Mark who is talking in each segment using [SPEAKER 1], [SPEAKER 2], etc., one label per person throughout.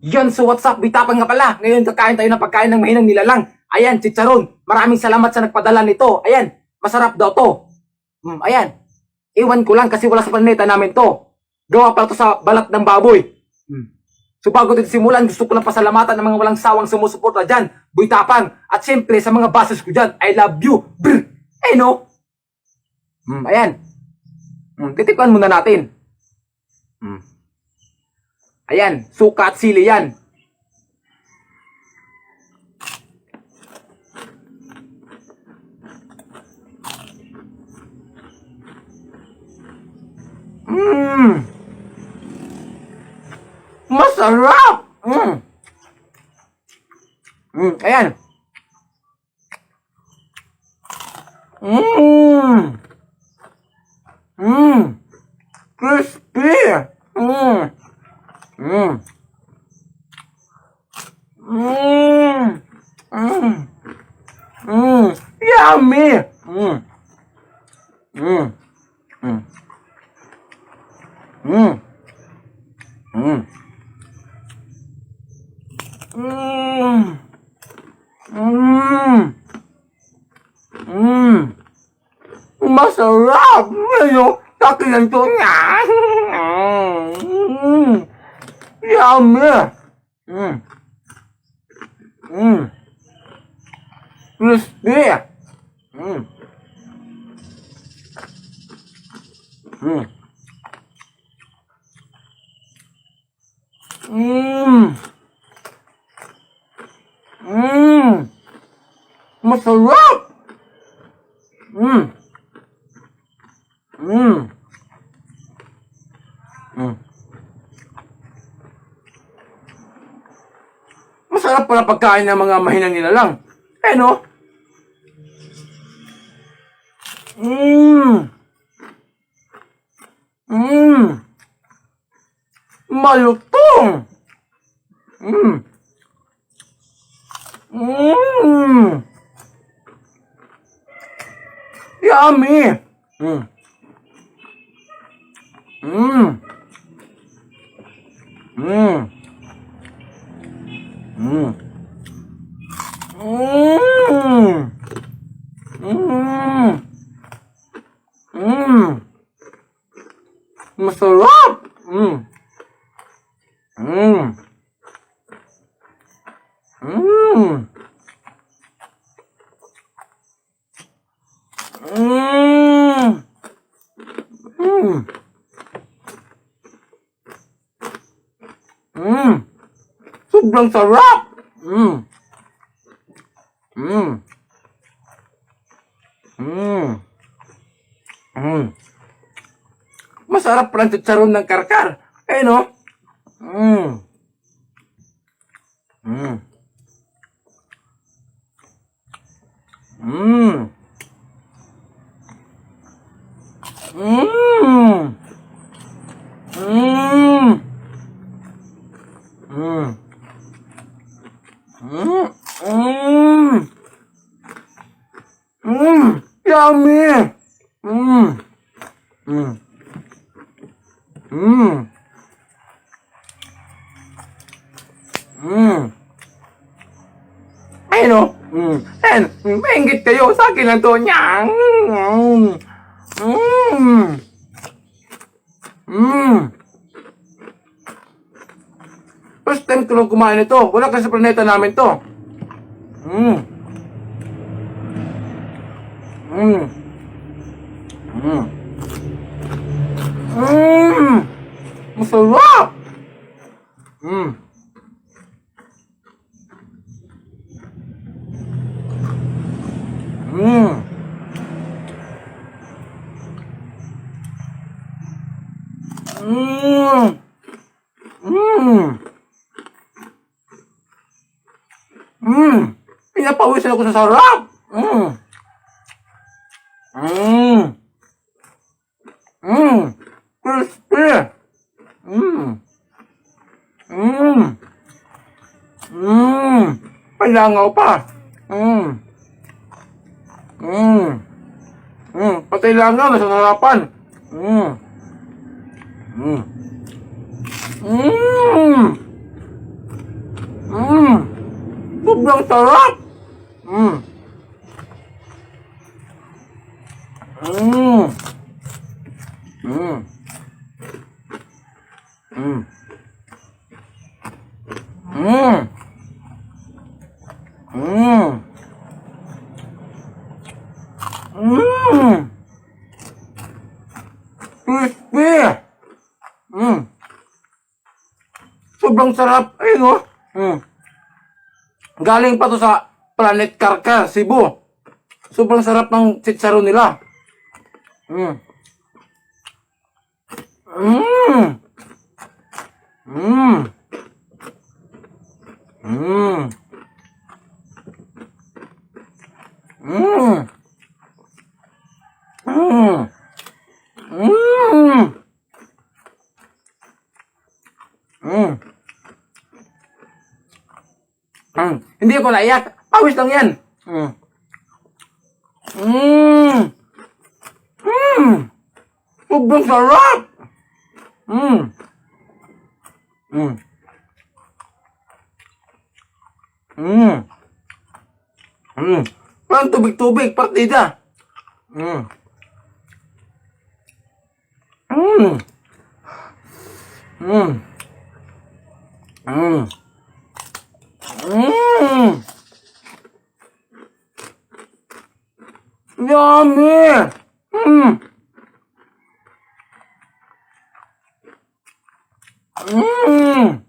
[SPEAKER 1] Yan, so what's up? Bitapang nga pala. Ngayon kakain tayo ng pagkain ng mahinang nilalang. Ayan, chicharon. Maraming salamat sa nagpadala nito. Ayan, masarap daw to. Ayan. Iwan ko lang kasi wala sa planeta namin to. Gawa pala to sa balat ng baboy. So bago dito simulan, gusto ko lang pasalamatan ng mga walang sawang sumusuporta dyan. Boy Tapang. At siyempre sa mga bosses ko dyan. I love you. Brr. Eh no? Ayan. Titikman muna natin. Ayan, suka at sili yan. Masarap! Ayan. Crispy! Yummy! Masarap! Ano? Kakilan to niya! Yummy! Crispy! Masarap! Masarap pala pagkain ng mga mahinang nilalang. Eh no? Malutong! Yummy! Masarap! Sobrang sarap! Masarap pala ang chicharon ng karkar. Eh no? Yummy! Ayun o. Ayan, maingit kayo. Sa akin lang to. Nyang! First time ko lang kumain ito. Wala kasi sa planeta namin to. Masarap! Pinapawisan ako sa sarap! Crispy! Palangaw pa! Patay langaw, nasa sarapan! Sobrang sarap! Mm. Mm. Mm. Mm. Mm. Mm. Mm. Crispy! Mm. Sobrang sarap. Ayun, oh. Mm. Galing pa to sa Planet Karkar, Cebu. Sobrang sarap ng chicharon nila. Mm. Mm. Mm. Mm. Mm. Mm. Mm. Mm. Mm. Hindi ako naiyak. Pawis lang yan. Mm. Mm. Mm. Sobrang sarap. Mm. Mm. Mm. Mm. Parang tubig-tubig, partida. Mm. Mm. Mm. Mm. Mm. Yummy. Mm. Mm.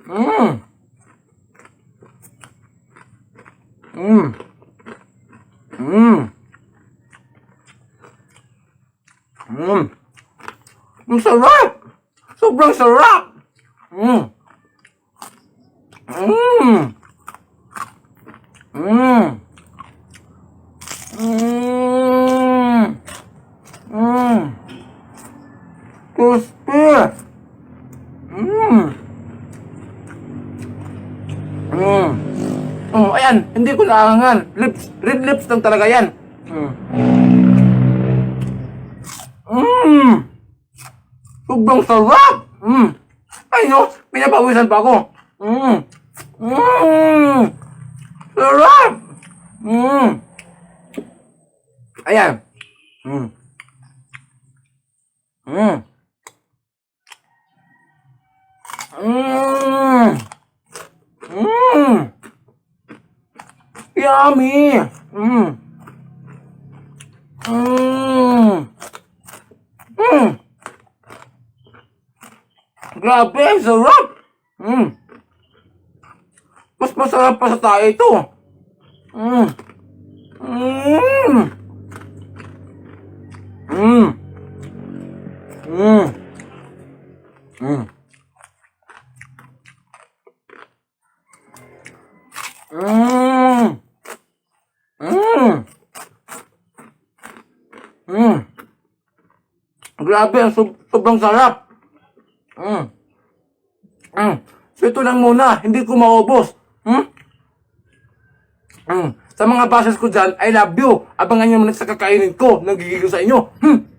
[SPEAKER 1] Mm. Mm. Mm. Mm. Ang sarap. Sobrang sarap. Mm. Mm. Mm. Mm. Mm. Crispy. Mm. Mm. Oh, ayan, hindi ko naaangan. Red lips lang talaga yan. Mm. Mm. Sobrang sarap. Mm. Ay no, pinapawisan pa ako. Mm. Mm. Sarap. Mm. Ayan. Mm. Mm. Mm. Mm. Yummy. Mm. Mm. Mm. Grabe, ang sarap. Mm. Mas masarap pa sa tayo ito. Mm. Mm. Mm. Mm. Mm. Mm. Mm. Mm. Grabe, ang sobrang sarap. Mm. Mm. So ito lang muna, hindi ko maubos. Hmm? Mm. Sa mga bashers ko dyan, I love you. Abangan nyo naman sa kakainin ko. Nagigigil sa inyo. Hmm.